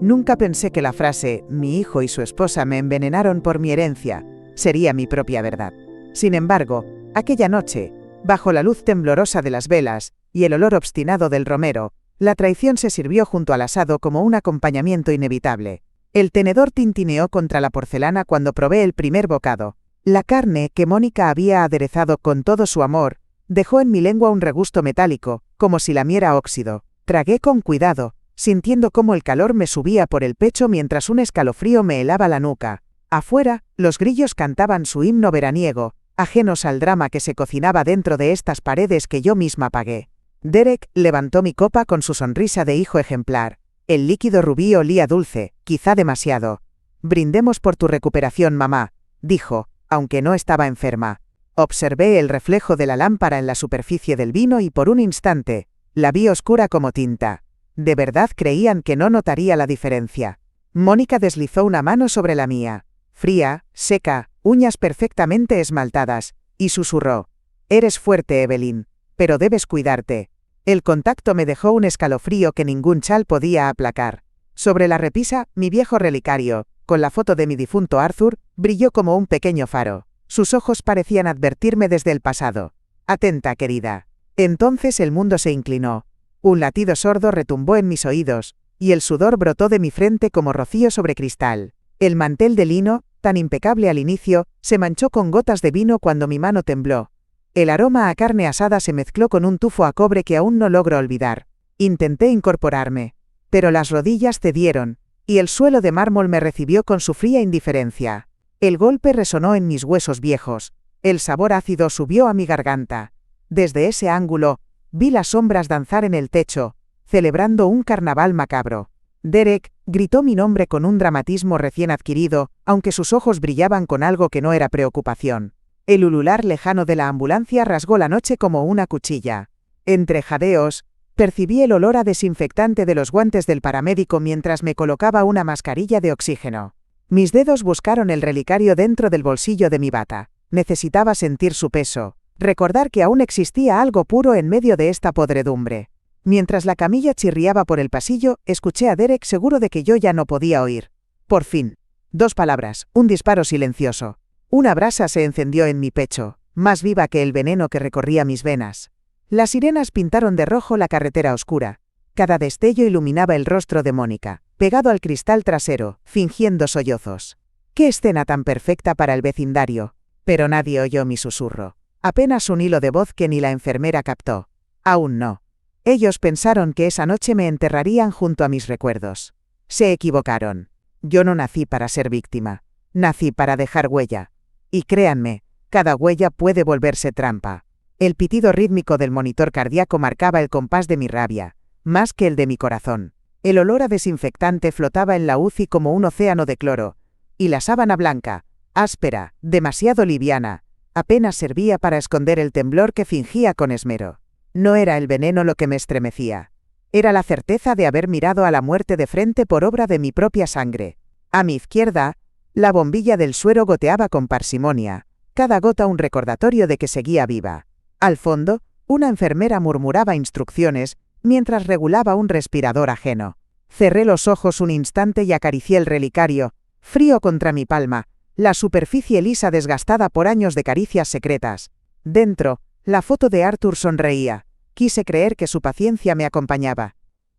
Nunca pensé que la frase «mi hijo y su esposa me envenenaron por mi herencia» sería mi propia verdad. Sin embargo, aquella noche, bajo la luz temblorosa de las velas y el olor obstinado del romero, la traición se sirvió junto al asado como un acompañamiento inevitable. El tenedor tintineó contra la porcelana cuando probé el primer bocado. La carne que Mónica había aderezado con todo su amor dejó en mi lengua un regusto metálico, como si lamiera óxido. Tragué con cuidado, sintiendo cómo el calor me subía por el pecho mientras un escalofrío me helaba la nuca. Afuera, los grillos cantaban su himno veraniego, ajenos al drama que se cocinaba dentro de estas paredes que yo misma pagué. Derek levantó mi copa con su sonrisa de hijo ejemplar. El líquido rubí olía dulce, quizá demasiado. «Brindemos por tu recuperación, mamá», dijo, aunque no estaba enferma. Observé el reflejo de la lámpara en la superficie del vino y por un instante, la vi oscura como tinta. ¿De verdad creían que no notaría la diferencia? Mónica deslizó una mano sobre la mía, fría, seca, uñas perfectamente esmaltadas, y susurró: «Eres fuerte, Evelyn, pero debes cuidarte». El contacto me dejó un escalofrío que ningún chal podía aplacar. Sobre la repisa, mi viejo relicario, con la foto de mi difunto Arthur, brilló como un pequeño faro. Sus ojos parecían advertirme desde el pasado. «Atenta, querida». Entonces el mundo se inclinó. Un latido sordo retumbó en mis oídos, y el sudor brotó de mi frente como rocío sobre cristal. El mantel de lino, tan impecable al inicio, se manchó con gotas de vino cuando mi mano tembló. El aroma a carne asada se mezcló con un tufo a cobre que aún no logro olvidar. Intenté incorporarme, pero las rodillas cedieron, y el suelo de mármol me recibió con su fría indiferencia. El golpe resonó en mis huesos viejos. El sabor ácido subió a mi garganta. Desde ese ángulo, vi las sombras danzar en el techo, celebrando un carnaval macabro. Derek gritó mi nombre con un dramatismo recién adquirido, aunque sus ojos brillaban con algo que no era preocupación. El ulular lejano de la ambulancia rasgó la noche como una cuchilla. Entre jadeos, percibí el olor a desinfectante de los guantes del paramédico mientras me colocaba una mascarilla de oxígeno. Mis dedos buscaron el relicario dentro del bolsillo de mi bata. Necesitaba sentir su peso, recordar que aún existía algo puro en medio de esta podredumbre. Mientras la camilla chirriaba por el pasillo, escuché a Derek seguro de que yo ya no podía oír. Por fin. 2 palabras, un disparo silencioso. Una brasa se encendió en mi pecho, más viva que el veneno que recorría mis venas. Las sirenas pintaron de rojo la carretera oscura. Cada destello iluminaba el rostro de Mónica, pegado al cristal trasero, fingiendo sollozos. ¡Qué escena tan perfecta para el vecindario! Pero nadie oyó mi susurro. Apenas un hilo de voz que ni la enfermera captó. Aún no. Ellos pensaron que esa noche me enterrarían junto a mis recuerdos. Se equivocaron. Yo no nací para ser víctima. Nací para dejar huella. Y créanme, cada huella puede volverse trampa. El pitido rítmico del monitor cardíaco marcaba el compás de mi rabia, más que el de mi corazón. El olor a desinfectante flotaba en la UCI como un océano de cloro, y la sábana blanca, áspera, demasiado liviana, apenas servía para esconder el temblor que fingía con esmero. No era el veneno lo que me estremecía. Era la certeza de haber mirado a la muerte de frente por obra de mi propia sangre. A mi izquierda, la bombilla del suero goteaba con parsimonia, cada gota un recordatorio de que seguía viva. Al fondo, una enfermera murmuraba instrucciones, mientras regulaba un respirador ajeno. Cerré los ojos un instante y acaricié el relicario, frío contra mi palma, la superficie lisa desgastada por años de caricias secretas. Dentro, la foto de Arthur sonreía. Quise creer que su paciencia me acompañaba.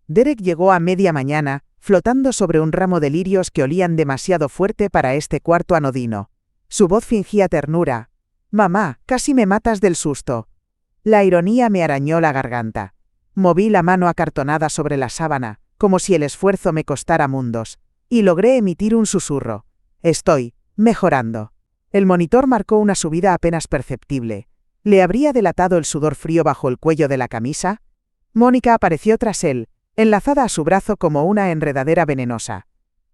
Derek llegó a media mañana, flotando sobre un ramo de lirios que olían demasiado fuerte para este cuarto anodino. Su voz fingía ternura. «Mamá, casi me matas del susto». La ironía me arañó la garganta. Moví la mano acartonada sobre la sábana, como si el esfuerzo me costara mundos, y logré emitir un susurro. «Estoy mejorando». El monitor marcó una subida apenas perceptible. ¿Le habría delatado el sudor frío bajo el cuello de la camisa? Mónica apareció tras él, enlazada a su brazo como una enredadera venenosa.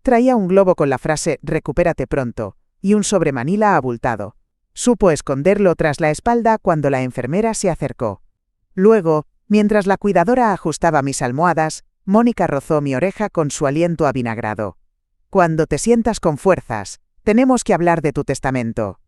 Traía un globo con la frase «recupérate pronto» y un sobremanila abultado. Supo esconderlo tras la espalda cuando la enfermera se acercó. Luego, mientras la cuidadora ajustaba mis almohadas, Mónica rozó mi oreja con su aliento avinagrado. «Cuando te sientas con fuerzas, tenemos que hablar de tu testamento».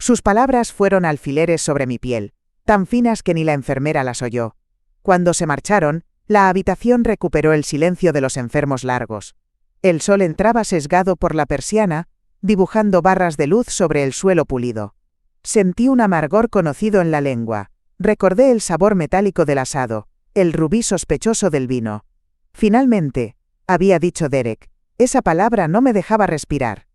Sus palabras fueron alfileres sobre mi piel, tan finas que ni la enfermera las oyó. Cuando se marcharon, la habitación recuperó el silencio de los enfermos largos. El sol entraba sesgado por la persiana, dibujando barras de luz sobre el suelo pulido. Sentí un amargor conocido en la lengua. Recordé el sabor metálico del asado, el rubí sospechoso del vino. Finalmente, había dicho Derek. Esa palabra no me dejaba respirar.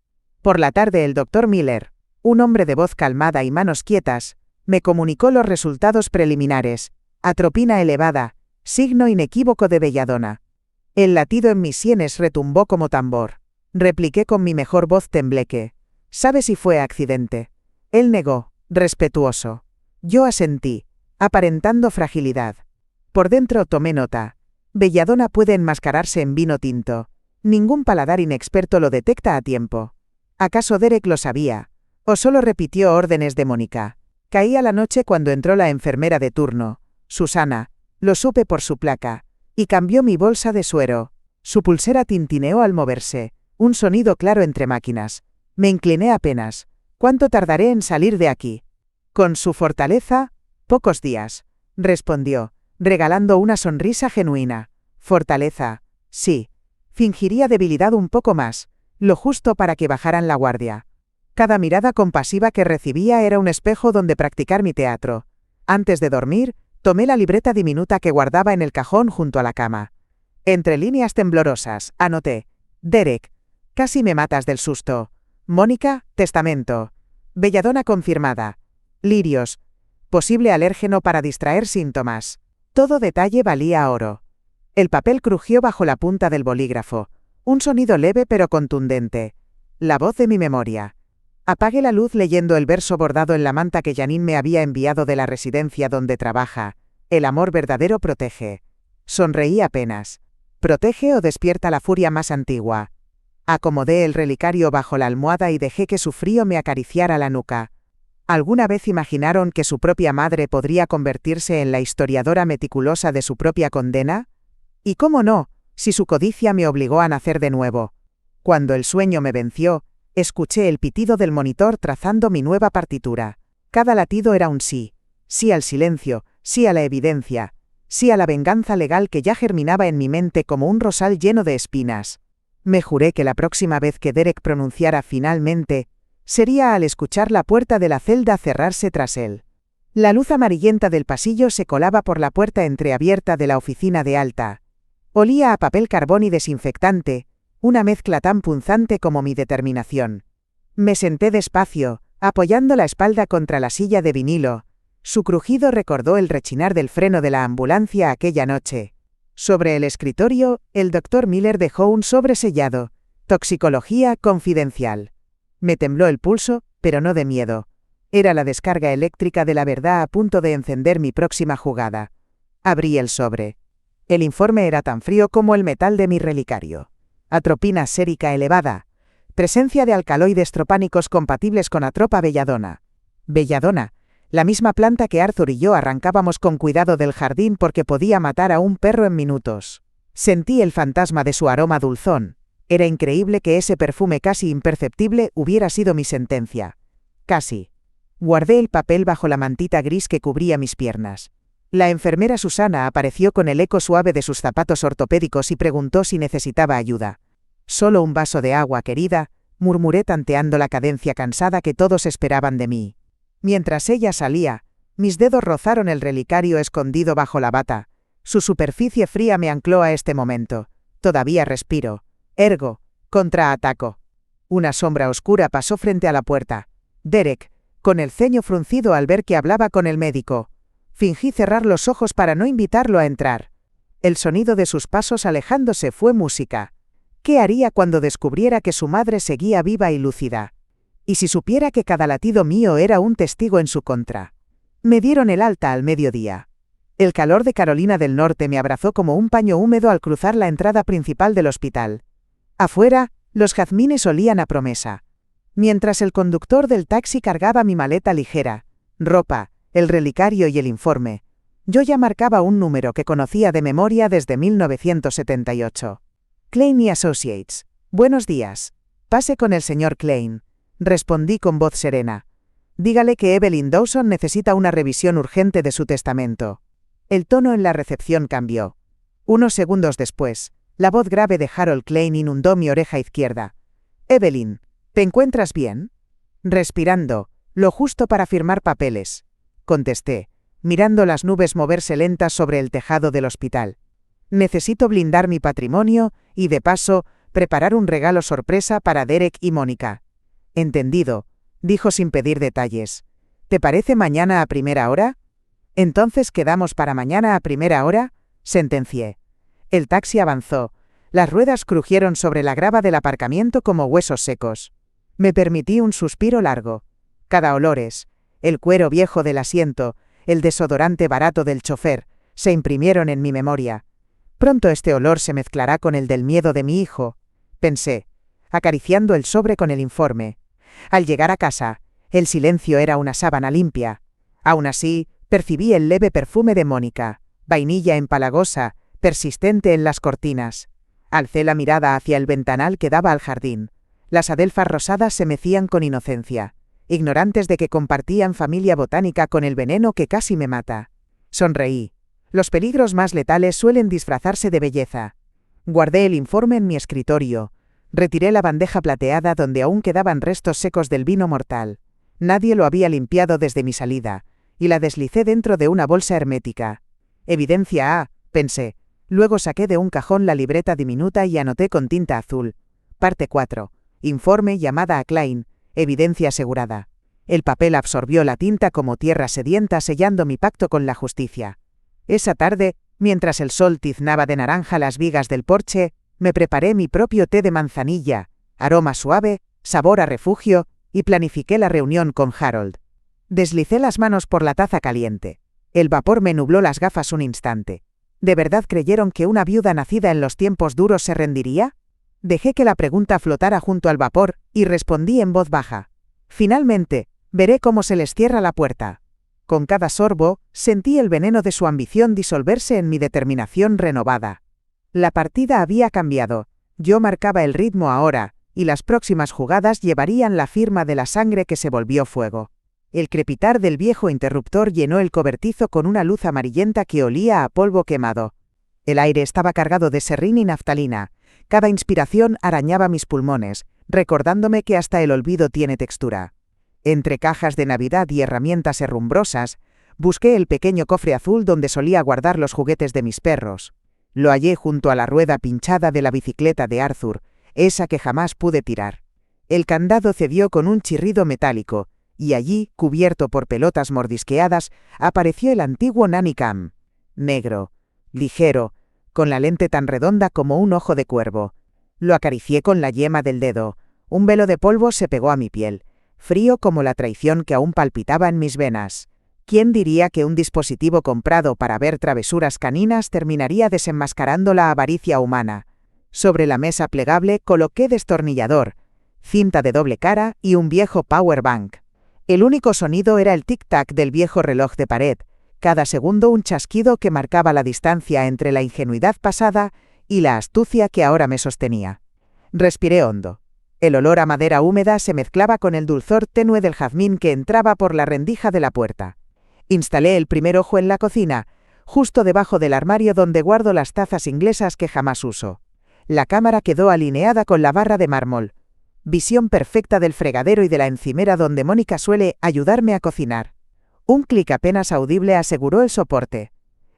Por la tarde el Dr. Miller, un hombre de voz calmada y manos quietas, me comunicó los resultados preliminares. Atropina elevada, signo inequívoco de belladona. El latido en mis sienes retumbó como tambor. Repliqué con mi mejor voz tembleque. ¿Sabe si fue accidente? Él negó, respetuoso. Yo asentí, aparentando fragilidad. Por dentro tomé nota. Belladona puede enmascararse en vino tinto. Ningún paladar inexperto lo detecta a tiempo. ¿Acaso Derek lo sabía? ¿O solo repitió órdenes de Mónica? Caía la noche cuando entró la enfermera de turno, Susana. Lo supe por su placa. Y cambió mi bolsa de suero. Su pulsera tintineó al moverse. Un sonido claro entre máquinas. Me incliné apenas. ¿Cuánto tardaré en salir de aquí? Con su fortaleza, pocos días, respondió, regalando una sonrisa genuina. Fortaleza, sí. Fingiría debilidad un poco más, lo justo para que bajaran la guardia. Cada mirada compasiva que recibía era un espejo donde practicar mi teatro. Antes de dormir, tomé la libreta diminuta que guardaba en el cajón junto a la cama. Entre líneas temblorosas, anoté. Derek. Casi me matas del susto. Mónica, testamento. Belladona confirmada. Lirios. Posible alérgeno para distraer síntomas. Todo detalle valía oro. El papel crujió bajo la punta del bolígrafo. Un sonido leve pero contundente. La voz de mi memoria. Apagué la luz leyendo el verso bordado en la manta que Janine me había enviado de la residencia donde trabaja. El amor verdadero protege. Sonreí apenas. ¿Protege o despierta la furia más antigua? Acomodé el relicario bajo la almohada y dejé que su frío me acariciara la nuca. ¿Alguna vez imaginaron que su propia madre podría convertirse en la historiadora meticulosa de su propia condena? Y cómo no, si su codicia me obligó a nacer de nuevo. Cuando el sueño me venció, escuché el pitido del monitor trazando mi nueva partitura. Cada latido era un sí. Sí al silencio, sí a la evidencia, sí a la venganza legal que ya germinaba en mi mente como un rosal lleno de espinas. Me juré que la próxima vez que Derek pronunciara finalmente, sería al escuchar la puerta de la celda cerrarse tras él. La luz amarillenta del pasillo se colaba por la puerta entreabierta de la oficina de alta. Olía a papel carbón y desinfectante, una mezcla tan punzante como mi determinación. Me senté despacio, apoyando la espalda contra la silla de vinilo. Su crujido recordó el rechinar del freno de la ambulancia aquella noche. Sobre el escritorio, el Dr. Miller dejó un sobre sellado. Toxicología confidencial. Me tembló el pulso, pero no de miedo. Era la descarga eléctrica de la verdad a punto de encender mi próxima jugada. Abrí el sobre. El informe era tan frío como el metal de mi relicario. Atropina sérica elevada. Presencia de alcaloides tropánicos compatibles con atropa belladona. Belladona. La misma planta que Arthur y yo arrancábamos con cuidado del jardín porque podía matar a un perro en minutos. Sentí el fantasma de su aroma dulzón. Era increíble que ese perfume casi imperceptible hubiera sido mi sentencia. Casi. Guardé el papel bajo la mantita gris que cubría mis piernas. La enfermera Susana apareció con el eco suave de sus zapatos ortopédicos y preguntó si necesitaba ayuda. «Solo un vaso de agua, querida», murmuré tanteando la cadencia cansada que todos esperaban de mí. Mientras ella salía, mis dedos rozaron el relicario escondido bajo la bata. Su superficie fría me ancló a este momento. Todavía respiro. Ergo, contraataco. Una sombra oscura pasó frente a la puerta. Derek, con el ceño fruncido al ver que hablaba con el médico. Fingí cerrar los ojos para no invitarlo a entrar. El sonido de sus pasos alejándose fue música. ¿Qué haría cuando descubriera que su madre seguía viva y lúcida? Y si supiera que cada latido mío era un testigo en su contra. Me dieron el alta al mediodía. El calor de Carolina del Norte me abrazó como un paño húmedo al cruzar la entrada principal del hospital. Afuera, los jazmines olían a promesa. Mientras el conductor del taxi cargaba mi maleta ligera, ropa, el relicario y el informe, yo ya marcaba un número que conocía de memoria desde 1978. Klein y Associates. Buenos días. Pase con el señor Klein. Respondí con voz serena. Dígale que Evelyn Dawson necesita una revisión urgente de su testamento. El tono en la recepción cambió. Unos segundos después, La voz grave de Harold Klein inundó mi oreja izquierda. «Evelyn, ¿te encuentras bien?» «Respirando, lo justo para firmar papeles», contesté, mirando las nubes moverse lentas sobre el tejado del hospital. «Necesito blindar mi patrimonio y, de paso, preparar un regalo sorpresa para Derek y Mónica». «Entendido», dijo sin pedir detalles. «¿Te parece mañana a primera hora?» «Entonces quedamos para mañana a primera hora», sentencié. El taxi avanzó. Las ruedas crujieron sobre la grava del aparcamiento como huesos secos. Me permití un suspiro largo. Cada olores, el cuero viejo del asiento, el desodorante barato del chofer, se imprimieron en mi memoria. Pronto este olor se mezclará con el del miedo de mi hijo, pensé, acariciando el sobre con el informe. Al llegar a casa, el silencio era una sábana limpia. Aún así, percibí el leve perfume de Mónica, vainilla empalagosa, persistente en las cortinas. Alcé la mirada hacia el ventanal que daba al jardín. Las adelfas rosadas se mecían con inocencia, ignorantes de que compartían familia botánica con el veneno que casi me mata. Sonreí. Los peligros más letales suelen disfrazarse de belleza. Guardé el informe en mi escritorio. Retiré la bandeja plateada donde aún quedaban restos secos del vino mortal. Nadie lo había limpiado desde mi salida, y la deslicé dentro de una bolsa hermética. Evidencia A, pensé. Luego saqué de un cajón la libreta diminuta y anoté con tinta azul. Parte 4. Informe llamada a Klein. Evidencia asegurada. El papel absorbió la tinta como tierra sedienta, sellando mi pacto con la justicia. Esa tarde, mientras el sol tiznaba de naranja las vigas del porche, me preparé mi propio té de manzanilla, aroma suave, sabor a refugio, y planifiqué la reunión con Harold. Deslicé las manos por la taza caliente. El vapor me nubló las gafas un instante. ¿De verdad creyeron que una viuda nacida en los tiempos duros se rendiría? Dejé que la pregunta flotara junto al vapor, y respondí en voz baja. Finalmente, veré cómo se les cierra la puerta. Con cada sorbo, sentí el veneno de su ambición disolverse en mi determinación renovada. La partida había cambiado. Yo marcaba el ritmo ahora, y las próximas jugadas llevarían la firma de la sangre que se volvió fuego. El crepitar del viejo interruptor llenó el cobertizo con una luz amarillenta que olía a polvo quemado. El aire estaba cargado de serrín y naftalina. Cada inspiración arañaba mis pulmones, recordándome que hasta el olvido tiene textura. Entre cajas de Navidad y herramientas herrumbrosas, busqué el pequeño cofre azul donde solía guardar los juguetes de mis perros. Lo hallé junto a la rueda pinchada de la bicicleta de Arthur, esa que jamás pude tirar. El candado cedió con un chirrido metálico, y allí, cubierto por pelotas mordisqueadas, apareció el antiguo Nanny Cam. Negro, ligero, con la lente tan redonda como un ojo de cuervo. Lo acaricié con la yema del dedo. Un velo de polvo se pegó a mi piel, frío como la traición que aún palpitaba en mis venas. ¿Quién diría que un dispositivo comprado para ver travesuras caninas terminaría desenmascarando la avaricia humana? Sobre la mesa plegable coloqué destornillador, cinta de doble cara y un viejo power bank. El único sonido era el tic-tac del viejo reloj de pared, cada segundo un chasquido que marcaba la distancia entre la ingenuidad pasada y la astucia que ahora me sostenía. Respiré hondo. El olor a madera húmeda se mezclaba con el dulzor tenue del jazmín que entraba por la rendija de la puerta. Instalé el primer ojo en la cocina, justo debajo del armario donde guardo las tazas inglesas que jamás uso. La cámara quedó alineada con la barra de mármol. Visión perfecta del fregadero y de la encimera donde Mónica suele ayudarme a cocinar. Un clic apenas audible aseguró el soporte.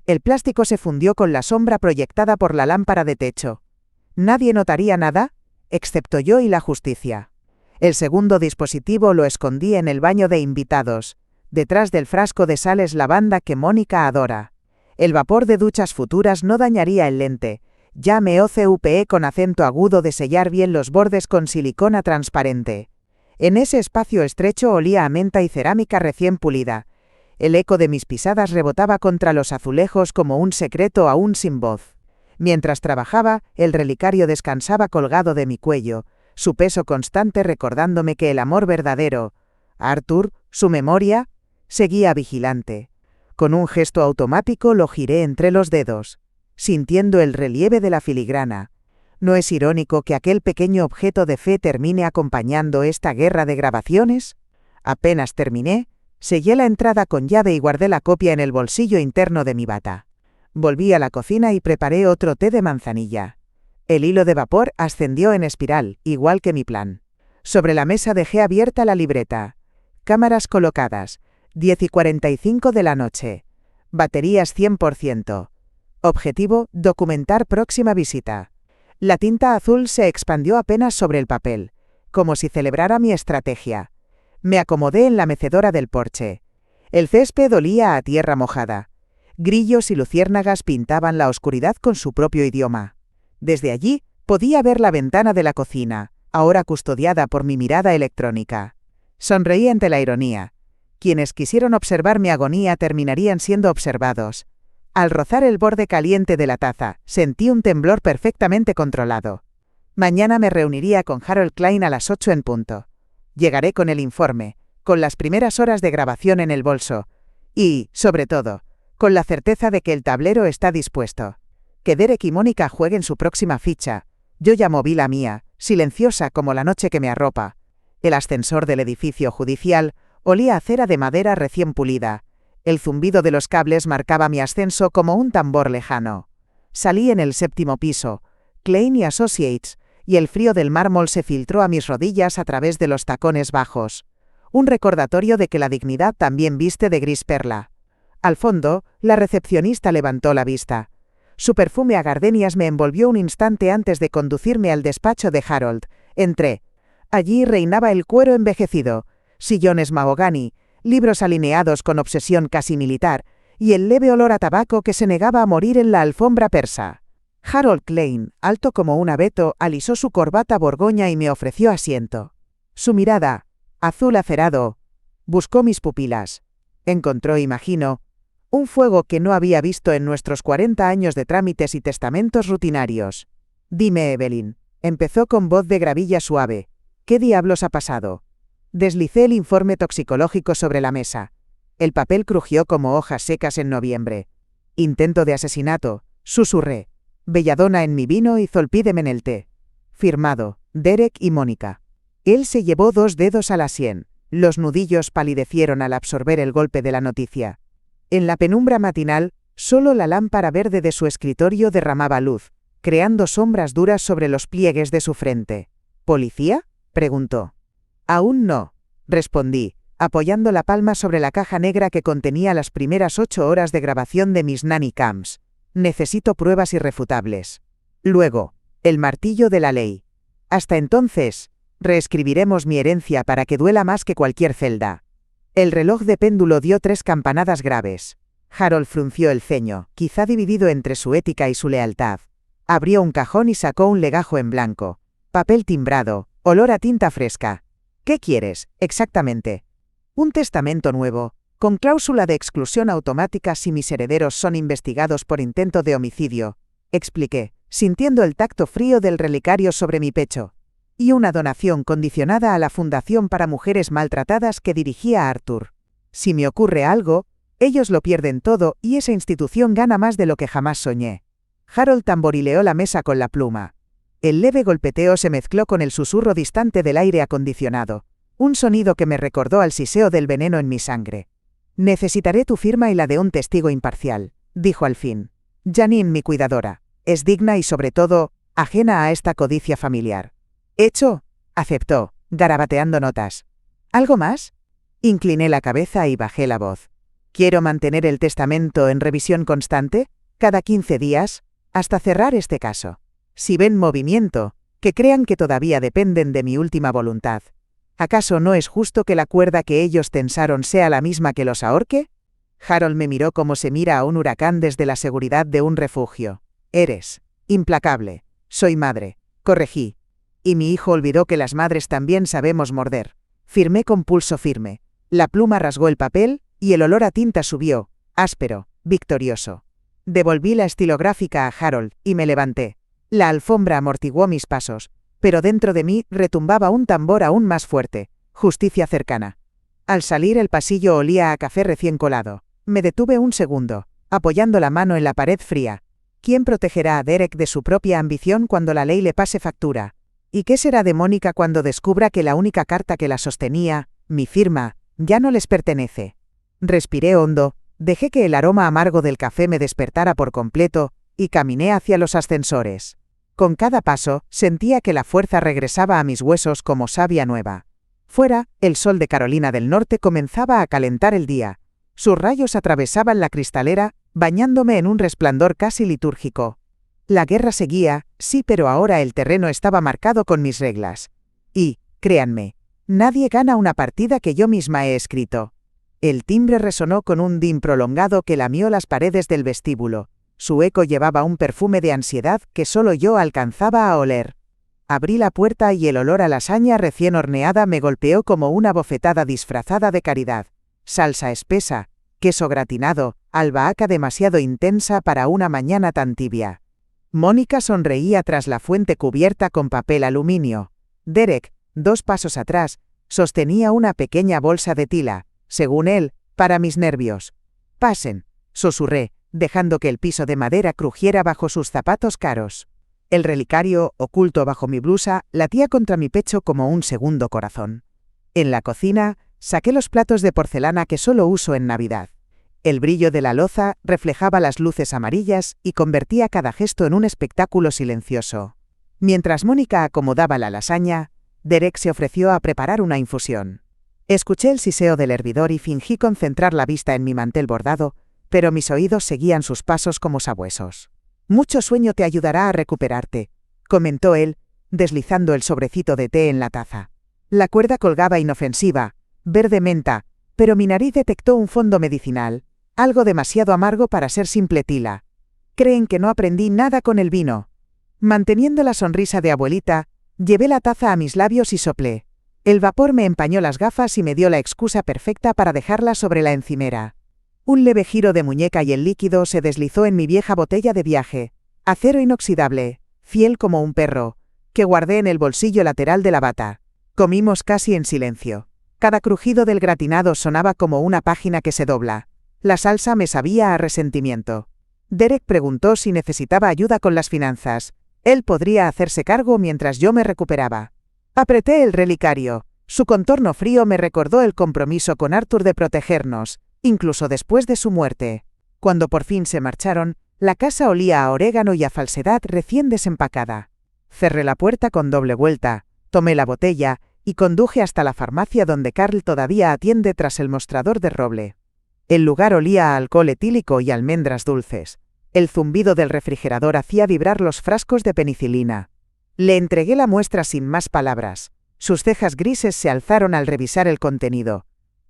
El plástico se fundió con la sombra proyectada por la lámpara de techo. ¿Nadie notaría nada? Excepto yo y la justicia. El segundo dispositivo lo escondí en el baño de invitados, detrás del frasco de sales lavanda que Mónica adora. El vapor de duchas futuras no dañaría el lente. Ya me ocupé con acento agudo de sellar bien los bordes con silicona transparente. En ese espacio estrecho olía a menta y cerámica recién pulida. El eco de mis pisadas rebotaba contra los azulejos como un secreto aún sin voz. Mientras trabajaba, el relicario descansaba colgado de mi cuello, su peso constante recordándome que el amor verdadero, Arthur, su memoria, seguía vigilante. Con un gesto automático lo giré entre los dedos, sintiendo el relieve de la filigrana. ¿No es irónico que aquel pequeño objeto de fe termine acompañando esta guerra de grabaciones? Apenas terminé, sellé la entrada con llave y guardé la copia en el bolsillo interno de mi bata. Volví a la cocina y preparé otro té de manzanilla. El hilo de vapor ascendió en espiral, igual que mi plan. Sobre la mesa dejé abierta la libreta. Cámaras colocadas. 10:45 de la noche. Baterías 100%. Objetivo: documentar próxima visita. La tinta azul se expandió apenas sobre el papel, como si celebrara mi estrategia. Me acomodé en la mecedora del porche. El césped olía a tierra mojada. Grillos y luciérnagas pintaban la oscuridad con su propio idioma. Desde allí podía ver la ventana de la cocina, ahora custodiada por mi mirada electrónica. Sonreí ante la ironía. Quienes quisieron observar mi agonía terminarían siendo observados. Al rozar el borde caliente de la taza, sentí un temblor perfectamente controlado. Mañana me reuniría con Harold Klein a las 8 en punto. Llegaré con el informe, con las primeras horas de grabación en el bolso, y, sobre todo, con la certeza de que el tablero está dispuesto. Que Derek y Mónica jueguen su próxima ficha. Yo ya moví la mía, silenciosa como la noche que me arropa. El ascensor del edificio judicial olía a cera de madera recién pulida. El zumbido de los cables marcaba mi ascenso como un tambor lejano. Salí en el 7º piso, Klein y Associates, y el frío del mármol se filtró a mis rodillas a través de los tacones bajos. Un recordatorio de que la dignidad también viste de gris perla. Al fondo, la recepcionista levantó la vista. Su perfume a gardenias me envolvió un instante antes de conducirme al despacho de Harold. Entré. Allí reinaba el cuero envejecido, sillones mahogany, libros alineados con obsesión casi militar, y el leve olor a tabaco que se negaba a morir en la alfombra persa. Harold Klein, alto como un abeto, alisó su corbata borgoña y me ofreció asiento. Su mirada, azul acerado, buscó mis pupilas. Encontró, imagino, un fuego que no había visto en nuestros 40 años de trámites y testamentos rutinarios. Dime, Evelyn, empezó con voz de gravilla suave. ¿Qué diablos ha pasado? Deslicé el informe toxicológico sobre la mesa. El papel crujió como hojas secas en noviembre. Intento de asesinato, susurré. Belladona en mi vino y zolpídeme en el té. Firmado, Derek y Mónica. Él se llevó 2 dedos a la sien. Los nudillos palidecieron al absorber el golpe de la noticia. En la penumbra matinal, solo la lámpara verde de su escritorio derramaba luz, creando sombras duras sobre los pliegues de su frente. ¿Policía?, preguntó. Aún no, respondí, apoyando la palma sobre la caja negra que contenía las primeras 8 horas de grabación de mis nanny cams. Necesito pruebas irrefutables. Luego, el martillo de la ley. Hasta entonces, reescribiremos mi herencia para que duela más que cualquier celda. El reloj de péndulo dio 3 campanadas graves. Harold frunció el ceño, quizá dividido entre su ética y su lealtad. Abrió un cajón y sacó un legajo en blanco. Papel timbrado, olor a tinta fresca. ¿Qué quieres, exactamente? Un testamento nuevo, con cláusula de exclusión automática si mis herederos son investigados por intento de homicidio, expliqué, sintiendo el tacto frío del relicario sobre mi pecho. Y una donación condicionada a la Fundación para Mujeres Maltratadas que dirigía Arthur. Si me ocurre algo, ellos lo pierden todo y esa institución gana más de lo que jamás soñé. Harold tamborileó la mesa con la pluma. El leve golpeteo se mezcló con el susurro distante del aire acondicionado, un sonido que me recordó al siseo del veneno en mi sangre. Necesitaré tu firma y la de un testigo imparcial, dijo al fin. Janine, mi cuidadora, es digna y sobre todo, ajena a esta codicia familiar. Hecho, aceptó, garabateando notas. ¿Algo más? Incliné la cabeza y bajé la voz. Quiero mantener el testamento en revisión constante, cada 15 días, hasta cerrar este caso. Si ven movimiento, que crean que todavía dependen de mi última voluntad. ¿Acaso no es justo que la cuerda que ellos tensaron sea la misma que los ahorque? Harold me miró como se mira a un huracán desde la seguridad de un refugio. Eres implacable. Soy madre, corregí. Y mi hijo olvidó que las madres también sabemos morder. Firmé con pulso firme. La pluma rasgó el papel, y el olor a tinta subió, áspero, victorioso. Devolví la estilográfica a Harold, y me levanté. La alfombra amortiguó mis pasos, pero dentro de mí retumbaba un tambor aún más fuerte, justicia cercana. Al salir el pasillo olía a café recién colado. Me detuve un segundo, apoyando la mano en la pared fría. ¿Quién protegerá a Derek de su propia ambición cuando la ley le pase factura? ¿Y qué será de Mónica cuando descubra que la única carta que la sostenía, mi firma, ya no les pertenece? Respiré hondo, dejé que el aroma amargo del café me despertara por completo, y caminé hacia los ascensores. Con cada paso, sentía que la fuerza regresaba a mis huesos como savia nueva. Fuera, el sol de Carolina del Norte comenzaba a calentar el día. Sus rayos atravesaban la cristalera, bañándome en un resplandor casi litúrgico. La guerra seguía, sí, pero ahora el terreno estaba marcado con mis reglas. Y, créanme, nadie gana una partida que yo misma he escrito. El timbre resonó con un din prolongado que lamió las paredes del vestíbulo. Su eco llevaba un perfume de ansiedad que solo yo alcanzaba a oler. Abrí la puerta y el olor a lasaña recién horneada me golpeó como una bofetada disfrazada de caridad. Salsa espesa, queso gratinado, albahaca demasiado intensa para una mañana tan tibia. Mónica sonreía tras la fuente cubierta con papel aluminio. Derek, 2 pasos atrás, sostenía una pequeña bolsa de tila, según él, para mis nervios. «Pasen», susurré, dejando que el piso de madera crujiera bajo sus zapatos caros. El relicario, oculto bajo mi blusa, latía contra mi pecho como un segundo corazón. En la cocina, saqué los platos de porcelana que solo uso en Navidad. El brillo de la loza reflejaba las luces amarillas y convertía cada gesto en un espectáculo silencioso. Mientras Mónica acomodaba la lasaña, Derek se ofreció a preparar una infusión. Escuché el siseo del hervidor y fingí concentrar la vista en mi mantel bordado, pero mis oídos seguían sus pasos como sabuesos. «Mucho sueño te ayudará a recuperarte», comentó él, deslizando el sobrecito de té en la taza. La cuerda colgaba inofensiva, verde menta, pero mi nariz detectó un fondo medicinal, algo demasiado amargo para ser simple tila. «Creen que no aprendí nada con el vino». Manteniendo la sonrisa de abuelita, llevé la taza a mis labios y soplé. El vapor me empañó las gafas y me dio la excusa perfecta para dejarla sobre la encimera. Un leve giro de muñeca y el líquido se deslizó en mi vieja botella de viaje, acero inoxidable, fiel como un perro, que guardé en el bolsillo lateral de la bata. Comimos casi en silencio. Cada crujido del gratinado sonaba como una página que se dobla. La salsa me sabía a resentimiento. Derek preguntó si necesitaba ayuda con las finanzas. Él podría hacerse cargo mientras yo me recuperaba. Apreté el relicario. Su contorno frío me recordó el compromiso con Arthur de protegernos, incluso después de su muerte. Cuando por fin se marcharon, la casa olía a orégano y a falsedad recién desempacada. Cerré la puerta con doble vuelta, tomé la botella y conduje hasta la farmacia donde Carl todavía atiende tras el mostrador de roble. El lugar olía a alcohol etílico y almendras dulces. El zumbido del refrigerador hacía vibrar los frascos de penicilina. Le entregué la muestra sin más palabras. Sus cejas grises se alzaron al revisar el contenido.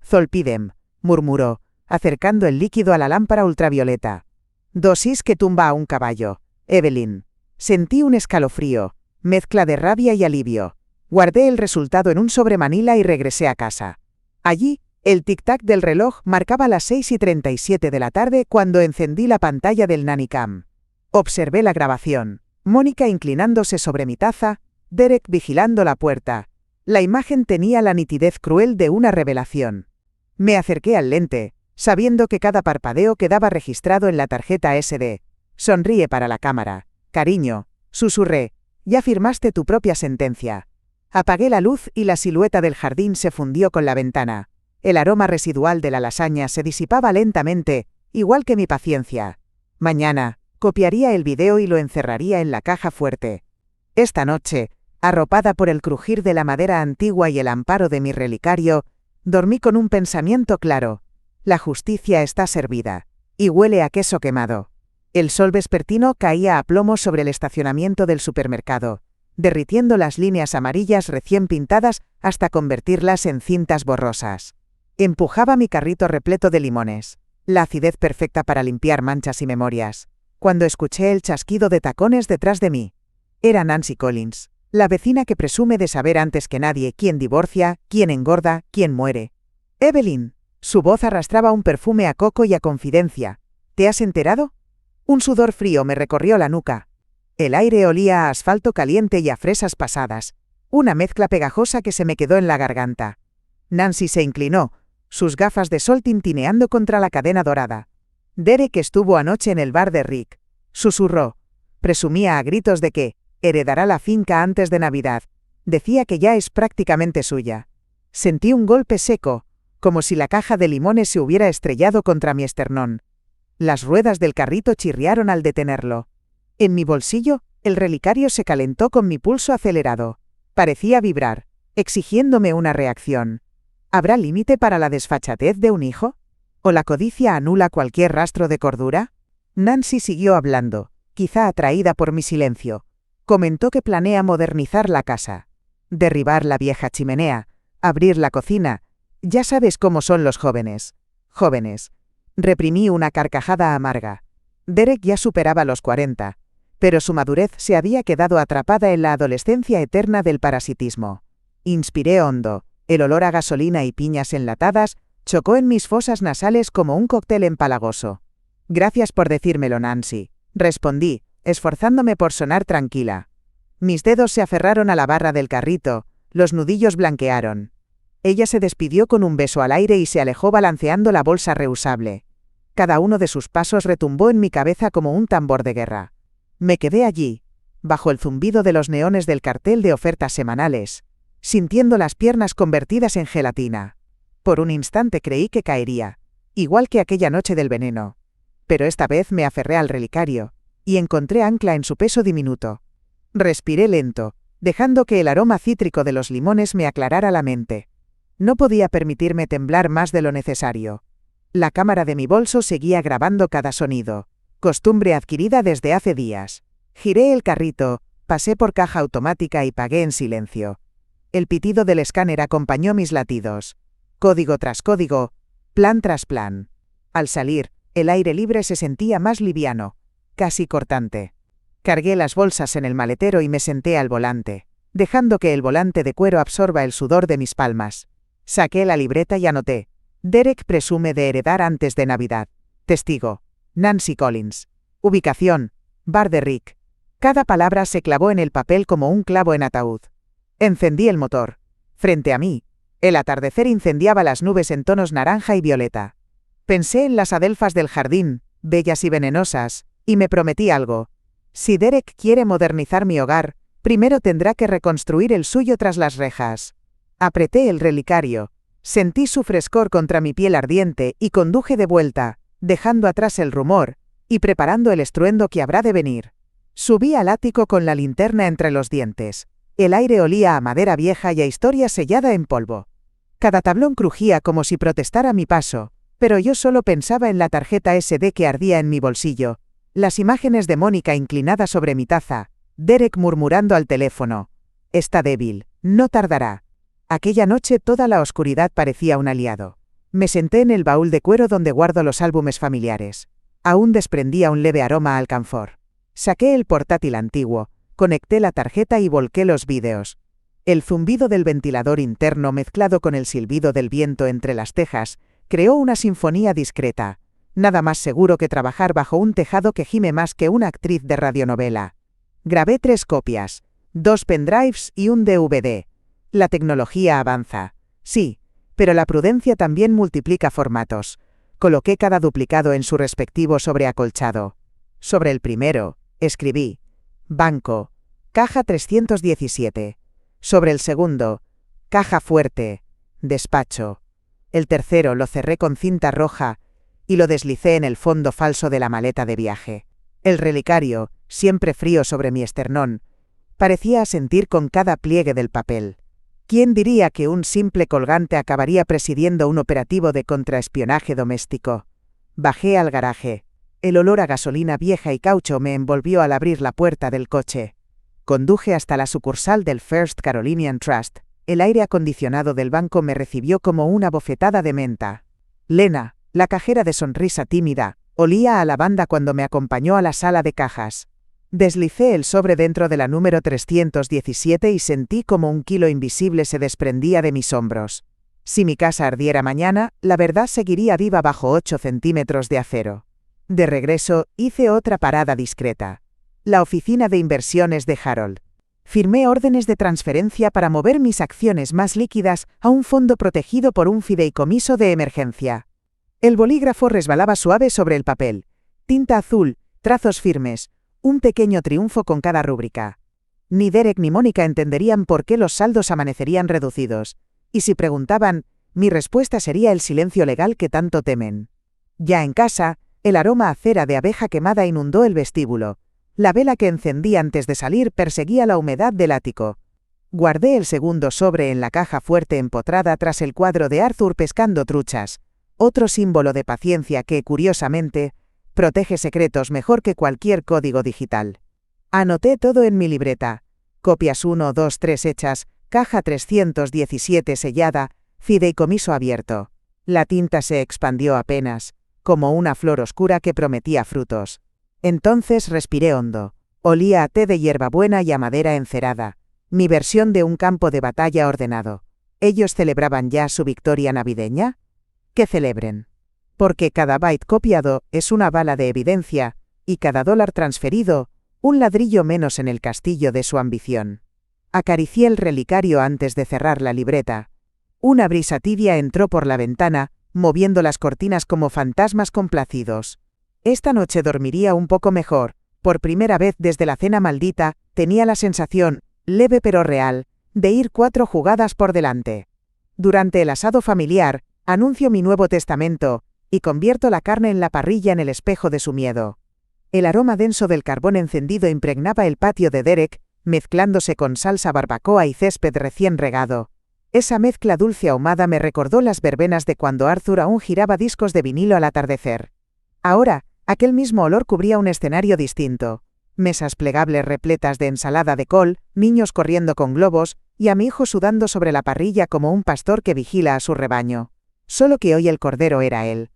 «Zolpidem», murmuró, acercando el líquido a la lámpara ultravioleta. «Dosis que tumba a un caballo, Evelyn». Sentí un escalofrío, mezcla de rabia y alivio. Guardé el resultado en un sobremanila y regresé a casa. Allí, el tic-tac del reloj marcaba las 6:37 de la tarde cuando encendí la pantalla del Nannycam. Observé la grabación. Mónica inclinándose sobre mi taza, Derek vigilando la puerta. La imagen tenía la nitidez cruel de una revelación. Me acerqué al lente, sabiendo que cada parpadeo quedaba registrado en la tarjeta SD. «Sonríe para la cámara, cariño», susurré. «Ya firmaste tu propia sentencia». Apagué la luz y la silueta del jardín se fundió con la ventana. El aroma residual de la lasaña se disipaba lentamente, igual que mi paciencia. Mañana, copiaría el video y lo encerraría en la caja fuerte. Esta noche, arropada por el crujir de la madera antigua y el amparo de mi relicario, dormí con un pensamiento claro. La justicia está servida. Y huele a queso quemado. El sol vespertino caía a plomo sobre el estacionamiento del supermercado, derritiendo las líneas amarillas recién pintadas hasta convertirlas en cintas borrosas. Empujaba mi carrito repleto de limones, la acidez perfecta para limpiar manchas y memorias, cuando escuché el chasquido de tacones detrás de mí. Era Nancy Collins, la vecina que presume de saber antes que nadie quién divorcia, quién engorda, quién muere. «Evelyn». Su voz arrastraba un perfume a coco y a confidencia. «¿Te has enterado?» Un sudor frío me recorrió la nuca. El aire olía a asfalto caliente y a fresas pasadas, una mezcla pegajosa que se me quedó en la garganta. Nancy se inclinó, sus gafas de sol tintineando contra la cadena dorada. «Derek estuvo anoche en el bar de Rick», susurró. Presumía a gritos de que heredará la finca antes de Navidad. Decía que ya es prácticamente suya. Sentí un golpe seco, como si la caja de limones se hubiera estrellado contra mi esternón. Las ruedas del carrito chirriaron al detenerlo. En mi bolsillo, El relicario se calentó con mi pulso acelerado. Parecía vibrar, exigiéndome una reacción. ¿Habrá límite para la desfachatez de un hijo? ¿O la codicia anula cualquier rastro de cordura? Nancy siguió hablando, quizá atraída por mi silencio. Comentó que planea modernizar la casa. Derribar la vieja chimenea, abrir la cocina. Ya sabes cómo son los jóvenes. Jóvenes. Reprimí una carcajada amarga. Derek ya superaba los 40, pero su madurez se había quedado atrapada en la adolescencia eterna del parasitismo. Inspiré hondo. El olor a gasolina y piñas enlatadas chocó en mis fosas nasales como un cóctel empalagoso. Gracias por decírmelo, Nancy, respondí, esforzándome por sonar tranquila. Mis dedos se aferraron a la barra del carrito, los nudillos blanquearon. Ella se despidió con un beso al aire y se alejó balanceando la bolsa reusable. Cada uno de sus pasos retumbó en mi cabeza como un tambor de guerra. Me quedé allí, bajo el zumbido de los neones del cartel de ofertas semanales, sintiendo las piernas convertidas en gelatina. Por un instante creí que caería, igual que aquella noche del veneno. Pero esta vez me aferré al relicario, y encontré ancla en su peso diminuto. Respiré lento, dejando que el aroma cítrico de los limones me aclarara la mente. No podía permitirme temblar más de lo necesario. La cámara de mi bolso seguía grabando cada sonido, costumbre adquirida desde hace días. Giré el carrito, pasé por caja automática y pagué en silencio. El pitido del escáner acompañó mis latidos. Código tras código, plan tras plan. Al salir, el aire libre se sentía más liviano, casi cortante. Cargué las bolsas en el maletero y me senté al volante, dejando que el volante de cuero absorba el sudor de mis palmas. Saqué la libreta y anoté. Derek presume de heredar antes de Navidad. Testigo. Nancy Collins. Ubicación. Bar de Rick. Cada palabra se clavó en el papel como un clavo en ataúd. Encendí el motor. Frente a mí, el atardecer incendiaba las nubes en tonos naranja y violeta. Pensé en las adelfas del jardín, bellas y venenosas, y me prometí algo. Si Derek quiere modernizar mi hogar, primero tendrá que reconstruir el suyo tras las rejas. Apreté el relicario, sentí su frescor contra mi piel ardiente y conduje de vuelta, dejando atrás el rumor, y preparando el estruendo que habrá de venir. Subí al ático con la linterna entre los dientes. El aire olía a madera vieja y a historia sellada en polvo. Cada tablón crujía como si protestara mi paso, pero yo solo pensaba en la tarjeta SD que ardía en mi bolsillo, las imágenes de Mónica inclinada sobre mi taza, Derek murmurando al teléfono. Está débil, no tardará. Aquella noche toda la oscuridad parecía un aliado. Me senté en el baúl de cuero donde guardo los álbumes familiares. Aún desprendía un leve aroma a alcanfor. Saqué el portátil antiguo, conecté la tarjeta y volqué los vídeos. El zumbido del ventilador interno mezclado con el silbido del viento entre las tejas creó una sinfonía discreta. Nada más seguro que trabajar bajo un tejado que gime más que una actriz de radionovela. Grabé 3 copias, 2 pendrives y un DVD. La tecnología avanza. Sí, pero la prudencia también multiplica formatos. Coloqué cada duplicado en su respectivo sobreacolchado. Sobre el primero, escribí: Banco, caja 317. Sobre el segundo, caja fuerte, despacho. El tercero lo cerré con cinta roja y lo deslicé en el fondo falso de la maleta de viaje. El relicario, siempre frío sobre mi esternón, parecía asentir con cada pliegue del papel. ¿Quién diría que un simple colgante acabaría presidiendo un operativo de contraespionaje doméstico? Bajé al garaje. El olor a gasolina vieja y caucho me envolvió al abrir la puerta del coche. Conduje hasta la sucursal del First Carolinian Trust. El aire acondicionado del banco me recibió como una bofetada de menta. Lena, la cajera de sonrisa tímida, olía a lavanda cuando me acompañó a la sala de cajas. Deslicé el sobre dentro de la número 317 y sentí como un kilo invisible se desprendía de mis hombros. Si mi casa ardiera mañana, la verdad seguiría viva bajo 8 centímetros de acero. De regreso, hice otra parada discreta. La oficina de inversiones de Harold. Firmé órdenes de transferencia para mover mis acciones más líquidas a un fondo protegido por un fideicomiso de emergencia. El bolígrafo resbalaba suave sobre el papel. Tinta azul, trazos firmes, un pequeño triunfo con cada rúbrica. Ni Derek ni Mónica entenderían por qué los saldos amanecerían reducidos, y si preguntaban, mi respuesta sería el silencio legal que tanto temen. Ya en casa, el aroma a cera de abeja quemada inundó el vestíbulo. La vela que encendí antes de salir perseguía la humedad del ático. Guardé el segundo sobre en la caja fuerte empotrada tras el cuadro de Arthur pescando truchas, otro símbolo de paciencia que, curiosamente, protege secretos mejor que cualquier código digital. Anoté todo en mi libreta. Copias 1, 2, 3 hechas, caja 317 sellada, fideicomiso abierto. La tinta se expandió apenas, como una flor oscura que prometía frutos. Entonces respiré hondo. Olía a té de hierbabuena y a madera encerada. Mi versión de un campo de batalla ordenado. ¿Ellos celebraban ya su victoria navideña? Que celebren. Porque cada byte copiado es una bala de evidencia, y cada dólar transferido, un ladrillo menos en el castillo de su ambición. Acaricié el relicario antes de cerrar la libreta. Una brisa tibia entró por la ventana, moviendo las cortinas como fantasmas complacidos. Esta noche dormiría un poco mejor. Por primera vez desde la cena maldita, tenía la sensación, leve pero real, de ir 4 jugadas por delante. Durante el asado familiar, anuncio mi Nuevo Testamento, y convierto la carne en la parrilla en el espejo de su miedo. El aroma denso del carbón encendido impregnaba el patio de Derek, mezclándose con salsa barbacoa y césped recién regado. Esa mezcla dulce ahumada me recordó las verbenas de cuando Arthur aún giraba discos de vinilo al atardecer. Ahora, aquel mismo olor cubría un escenario distinto. Mesas plegables repletas de ensalada de col, niños corriendo con globos, y a mi hijo sudando sobre la parrilla como un pastor que vigila a su rebaño. Solo que hoy el cordero era él.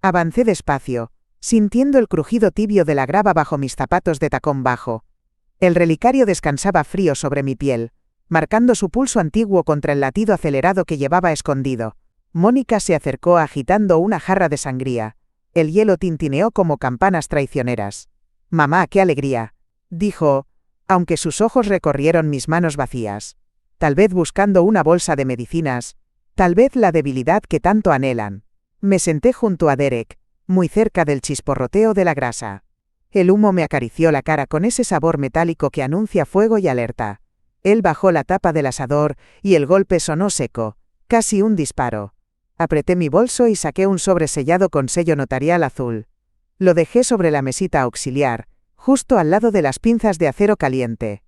Avancé despacio, sintiendo el crujido tibio de la grava bajo mis zapatos de tacón bajo. El relicario descansaba frío sobre mi piel, marcando su pulso antiguo contra el latido acelerado que llevaba escondido. Mónica se acercó agitando una jarra de sangría. El hielo tintineó como campanas traicioneras. «Mamá, qué alegría», dijo, aunque sus ojos recorrieron mis manos vacías. Tal vez buscando una bolsa de medicinas, tal vez la debilidad que tanto anhelan. Me senté junto a Derek, muy cerca del chisporroteo de la grasa. El humo me acarició la cara con ese sabor metálico que anuncia fuego y alerta. Él bajó la tapa del asador, y el golpe sonó seco, casi un disparo. Apreté mi bolso y saqué un sobre sellado con sello notarial azul. Lo dejé sobre la mesita auxiliar, justo al lado de las pinzas de acero caliente.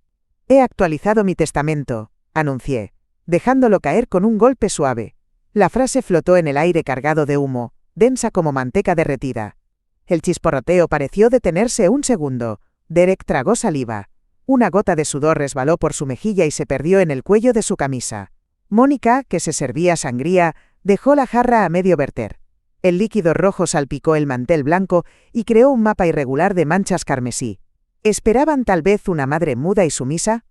«He actualizado mi testamento», anuncié, dejándolo caer con un golpe suave. La frase flotó en el aire cargado de humo, densa como manteca derretida. El chisporroteo pareció detenerse un segundo. Derek tragó saliva. Una gota de sudor resbaló por su mejilla y se perdió en el cuello de su camisa. Mónica, que se servía sangría, dejó la jarra a medio verter. El líquido rojo salpicó el mantel blanco y creó un mapa irregular de manchas carmesí. ¿Esperaban tal vez una madre muda y sumisa?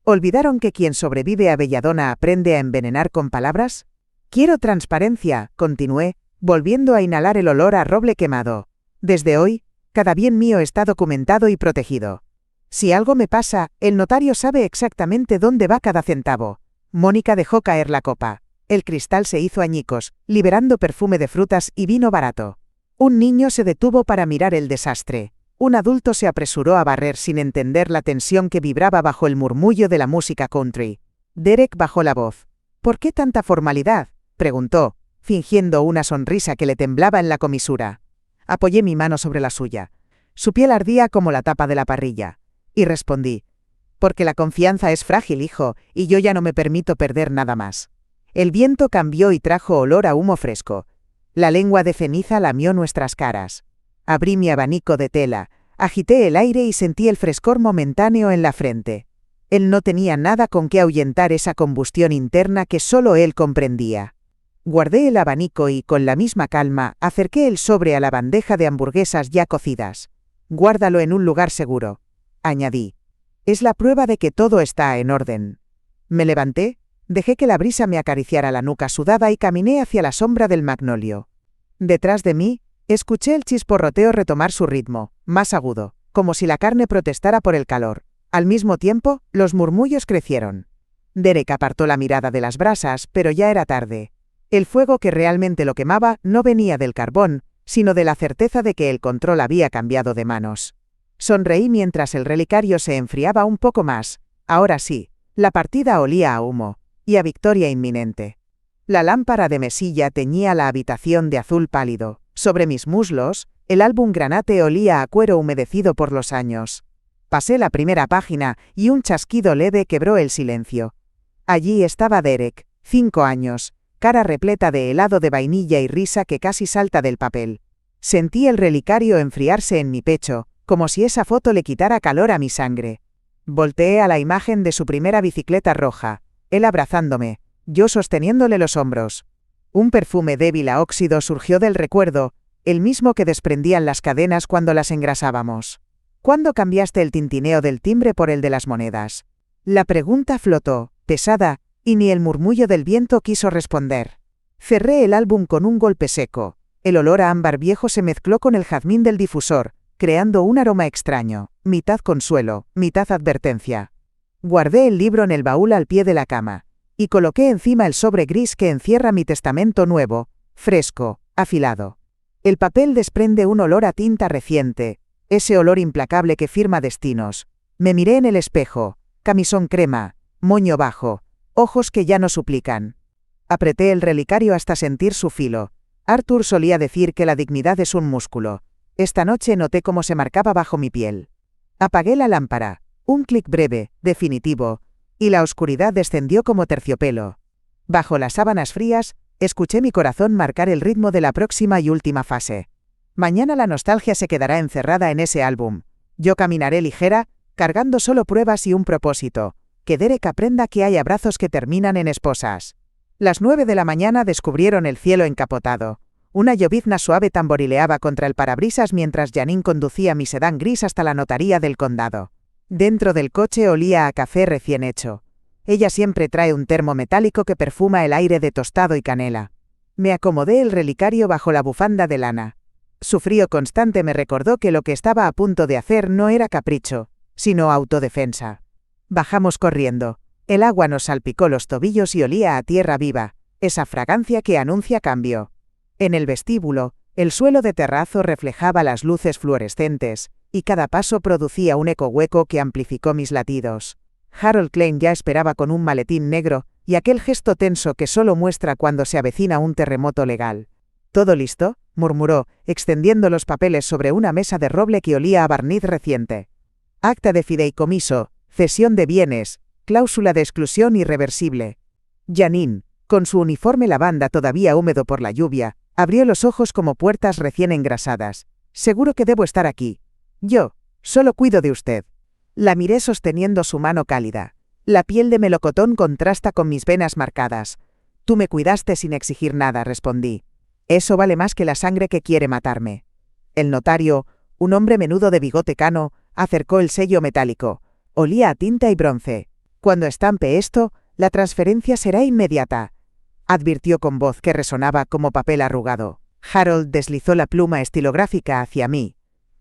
¿Olvidaron que quien sobrevive a Belladonna aprende a envenenar con palabras? Quiero transparencia, continué, volviendo a inhalar el olor a roble quemado. Desde hoy, cada bien mío está documentado y protegido. Si algo me pasa, el notario sabe exactamente dónde va cada centavo. Mónica dejó caer la copa. El cristal se hizo añicos, liberando perfume de frutas y vino barato. Un niño se detuvo para mirar el desastre. Un adulto se apresuró a barrer sin entender la tensión que vibraba bajo el murmullo de la música country. Derek bajó la voz. «¿Por qué tanta formalidad?», preguntó, fingiendo una sonrisa que le temblaba en la comisura. Apoyé mi mano sobre la suya. Su piel ardía como la tapa de la parrilla. Y respondí: «Porque la confianza es frágil, hijo, y yo ya no me permito perder nada más». El viento cambió y trajo olor a humo fresco. La lengua de ceniza lamió nuestras caras. Abrí mi abanico de tela, agité el aire y sentí el frescor momentáneo en la frente. Él no tenía nada con que ahuyentar esa combustión interna que solo él comprendía. Guardé el abanico y, con la misma calma, acerqué el sobre a la bandeja de hamburguesas ya cocidas. «Guárdalo en un lugar seguro», añadí. «Es la prueba de que todo está en orden». Me levanté, dejé que la brisa me acariciara la nuca sudada y caminé hacia la sombra del magnolio. Detrás de mí, escuché el chisporroteo retomar su ritmo, más agudo, como si la carne protestara por el calor. Al mismo tiempo, los murmullos crecieron. Derek apartó la mirada de las brasas, pero ya era tarde. El fuego que realmente lo quemaba no venía del carbón, sino de la certeza de que el control había cambiado de manos. Sonreí mientras el relicario se enfriaba un poco más. Ahora sí, la partida olía a humo, y a victoria inminente. La lámpara de mesilla teñía la habitación de azul pálido. Sobre mis muslos, el álbum granate olía a cuero humedecido por los años. Pasé la primera página y un chasquido leve quebró el silencio. Allí estaba Derek, 5 años, cara repleta de helado de vainilla y risa que casi salta del papel. Sentí el relicario enfriarse en mi pecho, como si esa foto le quitara calor a mi sangre. Volteé a la imagen de su primera bicicleta roja, él abrazándome, yo sosteniéndole los hombros. Un perfume débil a óxido surgió del recuerdo, el mismo que desprendían las cadenas cuando las engrasábamos. ¿Cuándo cambiaste el tintineo del timbre por el de las monedas? La pregunta flotó, pesada, y ni el murmullo del viento quiso responder. Cerré el álbum con un golpe seco. El olor a ámbar viejo se mezcló con el jazmín del difusor, creando un aroma extraño, mitad consuelo, mitad advertencia. Guardé el libro en el baúl al pie de la cama, y coloqué encima el sobre gris que encierra mi testamento nuevo, fresco, afilado. El papel desprende un olor a tinta reciente, ese olor implacable que firma destinos. Me miré en el espejo, camisón crema, moño bajo, ojos que ya no suplican. Apreté el relicario hasta sentir su filo. Arthur solía decir que la dignidad es un músculo. Esta noche noté cómo se marcaba bajo mi piel. Apagué la lámpara, un clic breve, definitivo, y la oscuridad descendió como terciopelo. Bajo las sábanas frías, escuché mi corazón marcar el ritmo de la próxima y última fase. Mañana la nostalgia se quedará encerrada en ese álbum. Yo caminaré ligera, cargando solo pruebas y un propósito, que Derek aprenda que hay abrazos que terminan en esposas. Las 9 de la mañana descubrieron el cielo encapotado. Una llovizna suave tamborileaba contra el parabrisas mientras Janine conducía mi sedán gris hasta la notaría del condado. Dentro del coche olía a café recién hecho. Ella siempre trae un termo metálico que perfuma el aire de tostado y canela. Me acomodé el relicario bajo la bufanda de lana. Su frío constante me recordó que lo que estaba a punto de hacer no era capricho, sino autodefensa. Bajamos corriendo. El agua nos salpicó los tobillos y olía a tierra viva, esa fragancia que anuncia cambio. En el vestíbulo, el suelo de terrazo reflejaba las luces fluorescentes, y cada paso producía un eco hueco que amplificó mis latidos. Harold Klein ya esperaba con un maletín negro, y aquel gesto tenso que solo muestra cuando se avecina un terremoto legal. ¿Todo listo?, murmuró, extendiendo los papeles sobre una mesa de roble que olía a barniz reciente. Acta de fideicomiso, cesión de bienes, cláusula de exclusión irreversible. Janine, con su uniforme lavanda todavía húmedo por la lluvia, abrió los ojos como puertas recién engrasadas. Seguro que debo estar aquí. Yo, solo cuido de usted. La miré sosteniendo su mano cálida. La piel de melocotón contrasta con mis venas marcadas. Tú me cuidaste sin exigir nada, respondí. Eso vale más que la sangre que quiere matarme. El notario, un hombre menudo de bigote cano, acercó el sello metálico. Olía a tinta y bronce. Cuando estampe esto, la transferencia será inmediata, advirtió con voz que resonaba como papel arrugado. Harold deslizó la pluma estilográfica hacia mí.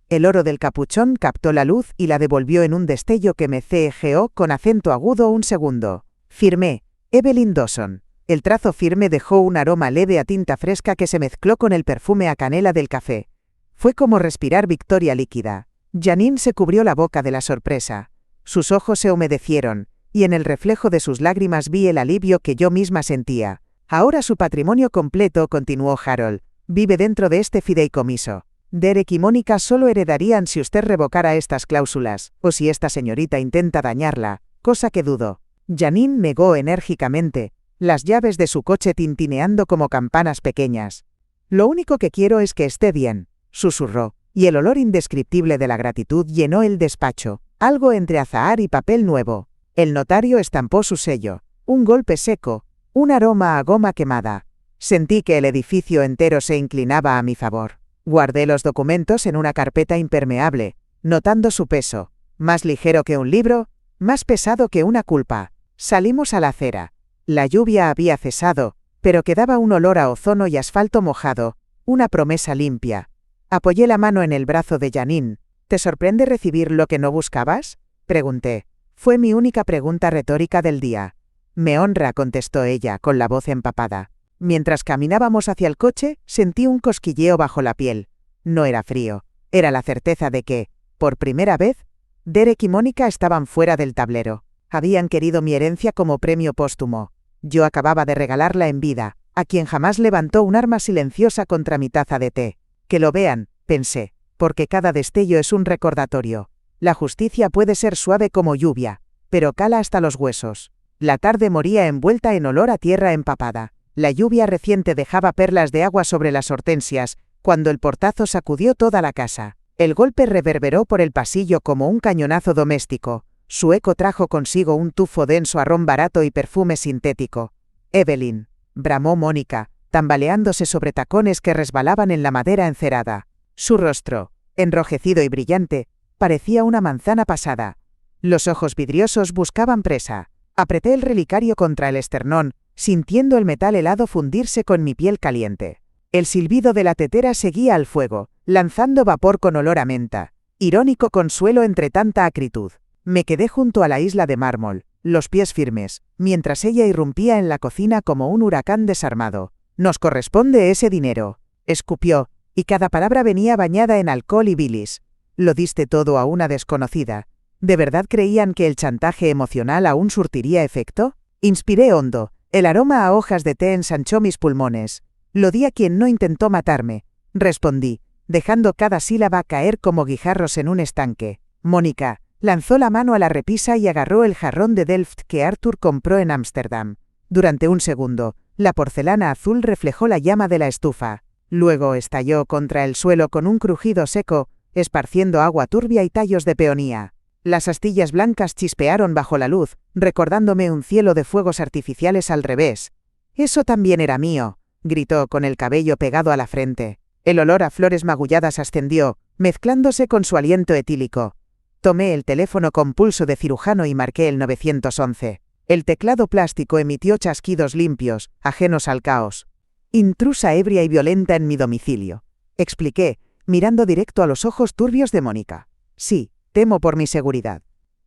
El oro del capuchón captó la luz y la devolvió en un destello que me cejeó con acento agudo un segundo. Firmé, Evelyn Dawson. El trazo firme dejó un aroma leve a tinta fresca que se mezcló con el perfume a canela del café. Fue como respirar victoria líquida. Janine se cubrió la boca de la sorpresa. Sus ojos se humedecieron, y en el reflejo de sus lágrimas vi el alivio que yo misma sentía. Ahora su patrimonio completo, continuó Harold, vive dentro de este fideicomiso. Derek y Mónica solo heredarían si usted revocara estas cláusulas, o si esta señorita intenta dañarla, cosa que dudo. Janine negó enérgicamente, las llaves de su coche tintineando como campanas pequeñas. Lo único que quiero es que esté bien, susurró, y el olor indescriptible de la gratitud llenó el despacho, algo entre azahar y papel nuevo. El notario estampó su sello. Un golpe seco, un aroma a goma quemada. Sentí que el edificio entero se inclinaba a mi favor. Guardé los documentos en una carpeta impermeable, notando su peso, más ligero que un libro, más pesado que una culpa. Salimos a la acera. La lluvia había cesado, pero quedaba un olor a ozono y asfalto mojado, una promesa limpia. Apoyé la mano en el brazo de Janine. ¿Te sorprende recibir lo que no buscabas?, pregunté. Fue mi única pregunta retórica del día. Me honra, contestó ella, con la voz empapada. Mientras caminábamos hacia el coche, sentí un cosquilleo bajo la piel. No era frío, era la certeza de que, por primera vez, Derek y Mónica estaban fuera del tablero. Habían querido mi herencia como premio póstumo. Yo acababa de regalarla en vida, a quien jamás levantó un arma silenciosa contra mi taza de té. Que lo vean, pensé, porque cada destello es un recordatorio. La justicia puede ser suave como lluvia, pero cala hasta los huesos. La tarde moría envuelta en olor a tierra empapada. La lluvia reciente dejaba perlas de agua sobre las hortensias, cuando el portazo sacudió toda la casa. El golpe reverberó por el pasillo como un cañonazo doméstico. Su eco trajo consigo un tufo denso a ron barato y perfume sintético. «Evelyn», bramó Mónica, tambaleándose sobre tacones que resbalaban en la madera encerada. Su rostro, enrojecido y brillante, parecía una manzana pasada. Los ojos vidriosos buscaban presa. Apreté el relicario contra el esternón, sintiendo el metal helado fundirse con mi piel caliente. El silbido de la tetera seguía al fuego, lanzando vapor con olor a menta. Irónico consuelo entre tanta acritud. Me quedé junto a la isla de mármol, los pies firmes, mientras ella irrumpía en la cocina como un huracán desarmado. «Nos corresponde ese dinero», escupió, y cada palabra venía bañada en alcohol y bilis. «Lo diste todo a una desconocida. ¿De verdad creían que el chantaje emocional aún surtiría efecto?» Inspiré hondo. El aroma a hojas de té ensanchó mis pulmones. «Lo di a quien no intentó matarme», respondí, dejando cada sílaba caer como guijarros en un estanque. Mónica lanzó la mano a la repisa y agarró el jarrón de Delft que Arthur compró en Ámsterdam. Durante un segundo, la porcelana azul reflejó la llama de la estufa. Luego estalló contra el suelo con un crujido seco, esparciendo agua turbia y tallos de peonía. Las astillas blancas chispearon bajo la luz, recordándome un cielo de fuegos artificiales al revés. «Eso también era mío», gritó con el cabello pegado a la frente. El olor a flores magulladas ascendió, mezclándose con su aliento etílico. Tomé el teléfono con pulso de cirujano y marqué el 911. El teclado plástico emitió chasquidos limpios, ajenos al caos. «Intrusa ebria y violenta en mi domicilio», expliqué, mirando directo a los ojos turbios de Mónica. «Sí, temo por mi seguridad».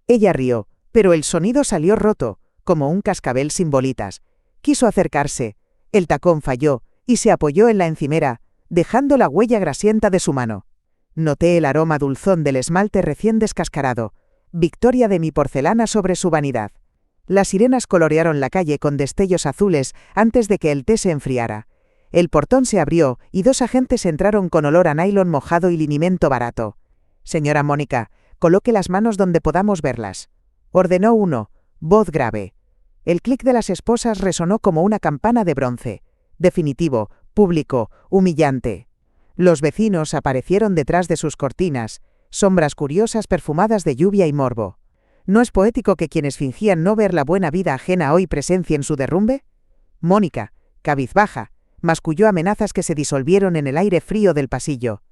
Ella rió, pero el sonido salió roto, como un cascabel sin bolitas. Quiso acercarse. El tacón falló, y se apoyó en la encimera, dejando la huella grasienta de su mano. Noté el aroma dulzón del esmalte recién descascarado, victoria de mi porcelana sobre su vanidad. Las sirenas colorearon la calle con destellos azules antes de que el té se enfriara. El portón se abrió y 2 agentes entraron con olor a nylon mojado y linimento barato. «Señora Mónica, coloque las manos donde podamos verlas», ordenó uno, voz grave. El clic de las esposas resonó como una campana de bronce. Definitivo, público, humillante. Los vecinos aparecieron detrás de sus cortinas, sombras curiosas perfumadas de lluvia y morbo. ¿No es poético que quienes fingían no ver la buena vida ajena hoy presencien su derrumbe? Mónica, cabizbaja, masculló amenazas que se disolvieron en el aire frío del pasillo.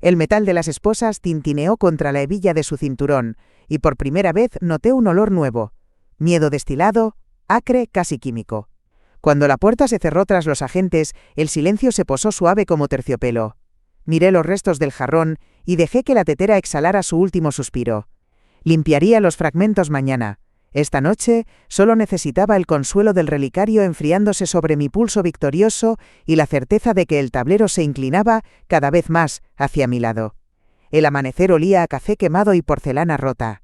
El metal de las esposas tintineó contra la hebilla de su cinturón, y por primera vez noté un olor nuevo. Miedo destilado, acre, casi químico. Cuando la puerta se cerró tras los agentes, el silencio se posó suave como terciopelo. Miré los restos del jarrón y dejé que la tetera exhalara su último suspiro. Limpiaría los fragmentos mañana. Esta noche solo necesitaba el consuelo del relicario enfriándose sobre mi pulso victorioso y la certeza de que el tablero se inclinaba cada vez más hacia mi lado. El amanecer olía a café quemado y porcelana rota.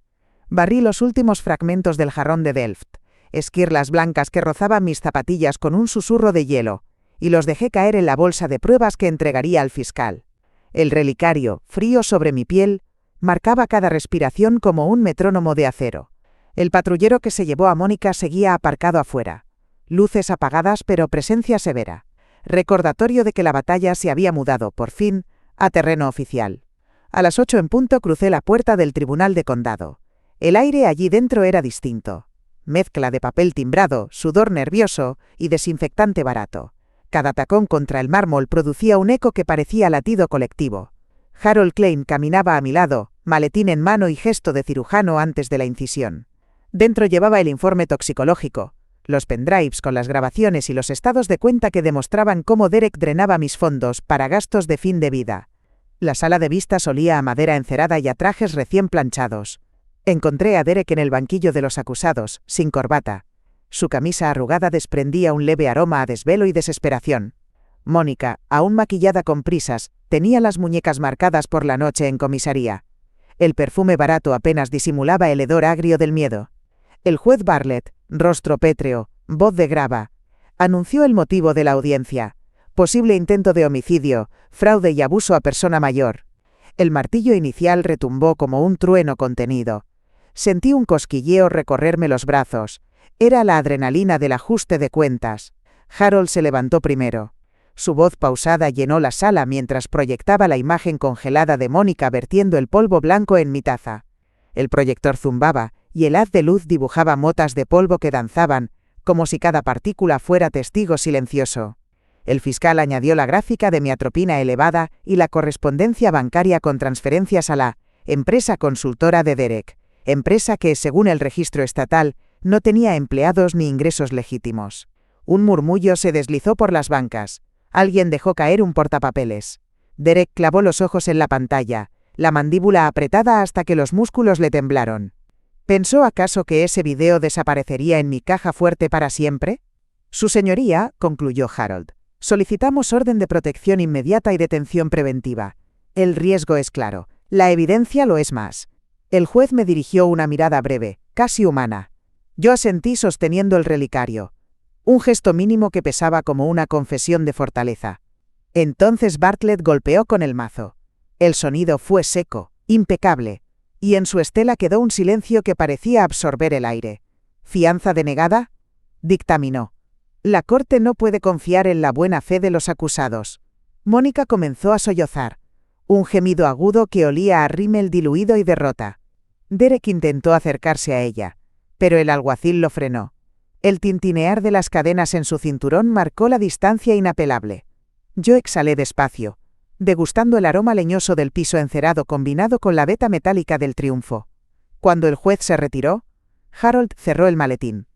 Barrí los últimos fragmentos del jarrón de Delft, esquirlas blancas que rozaban mis zapatillas con un susurro de hielo, y los dejé caer en la bolsa de pruebas que entregaría al fiscal. El relicario, frío sobre mi piel, marcaba cada respiración como un metrónomo de acero. El patrullero que se llevó a Mónica seguía aparcado afuera. Luces apagadas pero presencia severa. Recordatorio de que la batalla se había mudado, por fin, a terreno oficial. A las 8 en punto crucé la puerta del Tribunal de Condado. El aire allí dentro era distinto. Mezcla de papel timbrado, sudor nervioso y desinfectante barato. Cada tacón contra el mármol producía un eco que parecía latido colectivo. Harold Klein caminaba a mi lado, maletín en mano y gesto de cirujano antes de la incisión. Dentro llevaba el informe toxicológico, los pendrives con las grabaciones y los estados de cuenta que demostraban cómo Derek drenaba mis fondos para gastos de fin de vida. La sala de vistas olía a madera encerada y a trajes recién planchados. Encontré a Derek en el banquillo de los acusados, sin corbata. Su camisa arrugada desprendía un leve aroma a desvelo y desesperación. Mónica, aún maquillada con prisas, tenía las muñecas marcadas por la noche en comisaría. El perfume barato apenas disimulaba el hedor agrio del miedo. El juez Bartlett, rostro pétreo, voz de grava, anunció el motivo de la audiencia. Posible intento de homicidio, fraude y abuso a persona mayor. El martillo inicial retumbó como un trueno contenido. Sentí un cosquilleo recorrerme los brazos. Era la adrenalina del ajuste de cuentas. Harold se levantó primero. Su voz pausada llenó la sala mientras proyectaba la imagen congelada de Mónica vertiendo el polvo blanco en mi taza. El proyector zumbaba, y el haz de luz dibujaba motas de polvo que danzaban, como si cada partícula fuera testigo silencioso. El fiscal añadió la gráfica de mi atropina elevada y la correspondencia bancaria con transferencias a la empresa consultora de Derek, empresa que, según el registro estatal, no tenía empleados ni ingresos legítimos. Un murmullo se deslizó por las bancas. Alguien dejó caer un portapapeles. Derek clavó los ojos en la pantalla, la mandíbula apretada hasta que los músculos le temblaron. ¿Pensó acaso que ese video desaparecería en mi caja fuerte para siempre? Su señoría, concluyó Harold, solicitamos orden de protección inmediata y detención preventiva. El riesgo es claro, la evidencia lo es más. El juez me dirigió una mirada breve, casi humana. Yo asentí sosteniendo el relicario. Un gesto mínimo que pesaba como una confesión de fortaleza. Entonces Bartlett golpeó con el mazo. El sonido fue seco, impecable, y en su estela quedó un silencio que parecía absorber el aire. ¿Fianza denegada?, dictaminó. La corte no puede confiar en la buena fe de los acusados. Mónica comenzó a sollozar. Un gemido agudo que olía a rímel diluido y derrota. Derek intentó acercarse a ella, pero el alguacil lo frenó. El tintinear de las cadenas en su cinturón marcó la distancia inapelable. Yo exhalé despacio, degustando el aroma leñoso del piso encerado combinado con la veta metálica del triunfo. Cuando el juez se retiró, Harold cerró el maletín.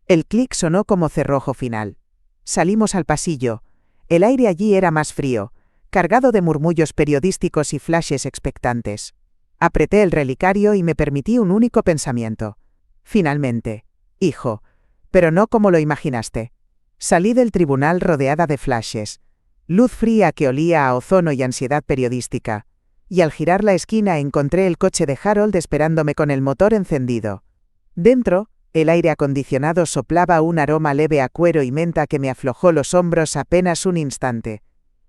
El clic sonó como cerrojo final. Salimos al pasillo. El aire allí era más frío, cargado de murmullos periodísticos y flashes expectantes. Apreté el relicario y me permití un único pensamiento. Finalmente, hijo, pero no como lo imaginaste. Salí del tribunal rodeada de flashes. Luz fría que olía a ozono y ansiedad periodística. Y al girar la esquina encontré el coche de Harold esperándome con el motor encendido. Dentro, el aire acondicionado soplaba un aroma leve a cuero y menta que me aflojó los hombros apenas un instante.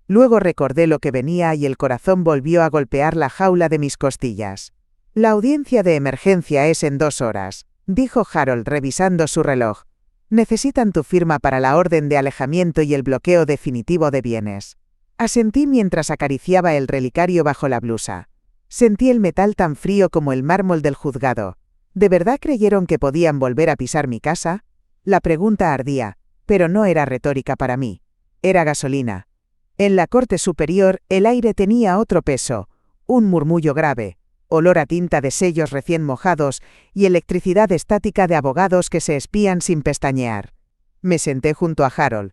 Luego recordé lo que venía y el corazón volvió a golpear la jaula de mis costillas. La audiencia de emergencia es en 2 horas, dijo Harold revisando su reloj. Necesitan tu firma para la orden de alejamiento y el bloqueo definitivo de bienes. Asentí mientras acariciaba el relicario bajo la blusa. Sentí el metal tan frío como el mármol del juzgado. ¿De verdad creyeron que podían volver a pisar mi casa? La pregunta ardía, pero no era retórica para mí. Era gasolina. En la corte superior, el aire tenía otro peso, un murmullo grave, olor a tinta de sellos recién mojados y electricidad estática de abogados que se espían sin pestañear. Me senté junto a Harold.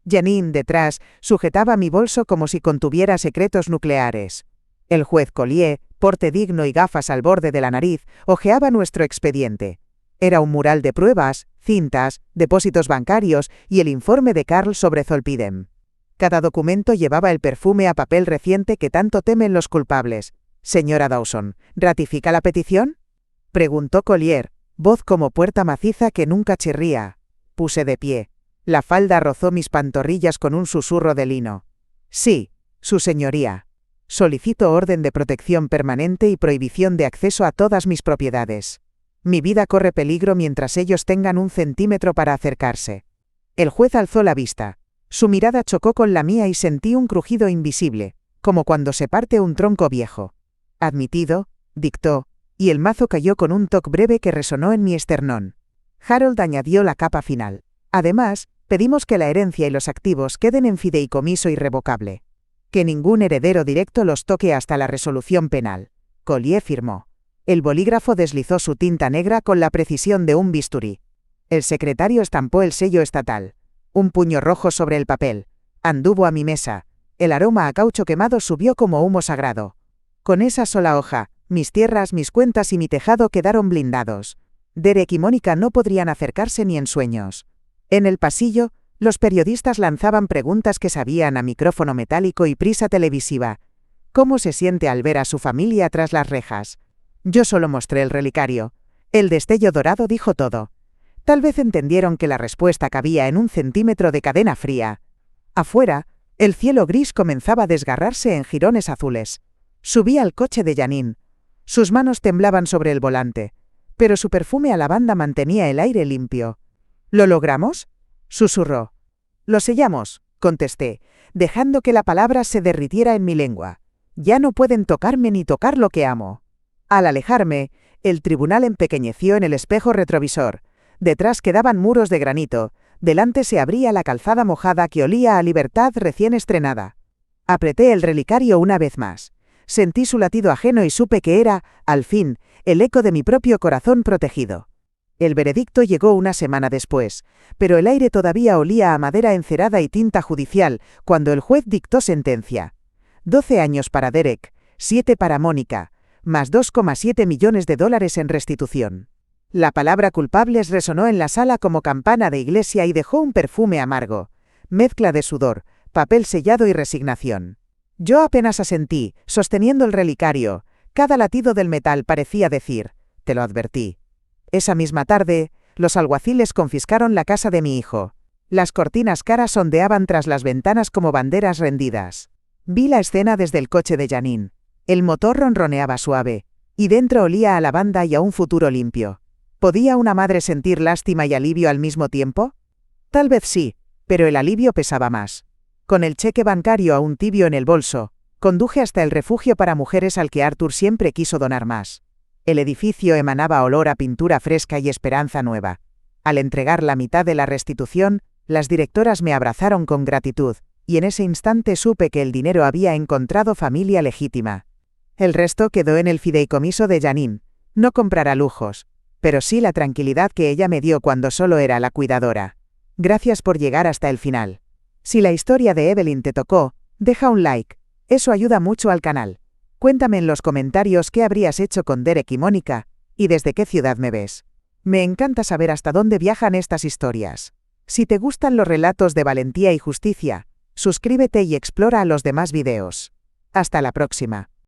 Janine, detrás, sujetaba mi bolso como si contuviera secretos nucleares. El juez Collier, porte digno y gafas al borde de la nariz, hojeaba nuestro expediente. Era un mural de pruebas, cintas, depósitos bancarios y el informe de Carl sobre Zolpidem. Cada documento llevaba el perfume a papel reciente que tanto temen los culpables. «Señora Dawson, ¿ratifica la petición?», preguntó Collier, voz como puerta maciza que nunca chirría. Puse de pie. La falda rozó mis pantorrillas con un susurro de lino. «Sí, su señoría. Solicito orden de protección permanente y prohibición de acceso a todas mis propiedades. Mi vida corre peligro mientras ellos tengan 1 centímetro para acercarse». El juez alzó la vista. Su mirada chocó con la mía y sentí un crujido invisible, como cuando se parte un tronco viejo. «Admitido», dictó, y el mazo cayó con un toque breve que resonó en mi esternón. Harold añadió la capa final. «Además, pedimos que la herencia y los activos queden en fideicomiso irrevocable. Que ningún heredero directo los toque hasta la resolución penal». Collier firmó. El bolígrafo deslizó su tinta negra con la precisión de un bisturí. El secretario estampó el sello estatal. Un puño rojo sobre el papel. Anduvo a mi mesa. El aroma a caucho quemado subió como humo sagrado. Con esa sola hoja, mis tierras, mis cuentas y mi tejado quedaron blindados. Derek y Mónica no podrían acercarse ni en sueños. En el pasillo, los periodistas lanzaban preguntas que sabían a micrófono metálico y prisa televisiva. ¿Cómo se siente al ver a su familia tras las rejas? Yo solo mostré el relicario. El destello dorado dijo todo. Tal vez entendieron que la respuesta cabía en 1 centímetro de cadena fría. Afuera, el cielo gris comenzaba a desgarrarse en jirones azules. Subí al coche de Janine. Sus manos temblaban sobre el volante, pero su perfume a lavanda mantenía el aire limpio. ¿Lo logramos?, susurró. Lo sellamos, contesté, dejando que la palabra se derritiera en mi lengua. Ya no pueden tocarme ni tocar lo que amo. Al alejarme, el tribunal empequeñeció en el espejo retrovisor. Detrás quedaban muros de granito, delante se abría la calzada mojada que olía a libertad recién estrenada. Apreté el relicario una vez más. Sentí su latido ajeno y supe que era, al fin, el eco de mi propio corazón protegido. El veredicto llegó una semana después, pero el aire todavía olía a madera encerada y tinta judicial cuando el juez dictó sentencia. 12 años para Derek, 7 para Mónica, más $2,7 millones en restitución. La palabra culpables resonó en la sala como campana de iglesia y dejó un perfume amargo, mezcla de sudor, papel sellado y resignación. Yo apenas asentí, sosteniendo el relicario. Cada latido del metal parecía decir, te lo advertí. Esa misma tarde, los alguaciles confiscaron la casa de mi hijo. Las cortinas caras ondeaban tras las ventanas como banderas rendidas. Vi la escena desde el coche de Janine. El motor ronroneaba suave, y dentro olía a lavanda y a un futuro limpio. ¿Podía una madre sentir lástima y alivio al mismo tiempo? Tal vez sí, pero el alivio pesaba más. Con el cheque bancario aún tibio en el bolso, conduje hasta el refugio para mujeres al que Arthur siempre quiso donar más. El edificio emanaba olor a pintura fresca y esperanza nueva. Al entregar la mitad de la restitución, las directoras me abrazaron con gratitud, y en ese instante supe que el dinero había encontrado familia legítima. El resto quedó en el fideicomiso de Janine. No comprará lujos, pero sí la tranquilidad que ella me dio cuando solo era la cuidadora. Gracias por llegar hasta el final. Si la historia de Evelyn te tocó, deja un like. Eso ayuda mucho al canal. Cuéntame en los comentarios qué habrías hecho con Derek y Mónica, y desde qué ciudad me ves. Me encanta saber hasta dónde viajan estas historias. Si te gustan los relatos de valentía y justicia, suscríbete y explora los demás videos. Hasta la próxima.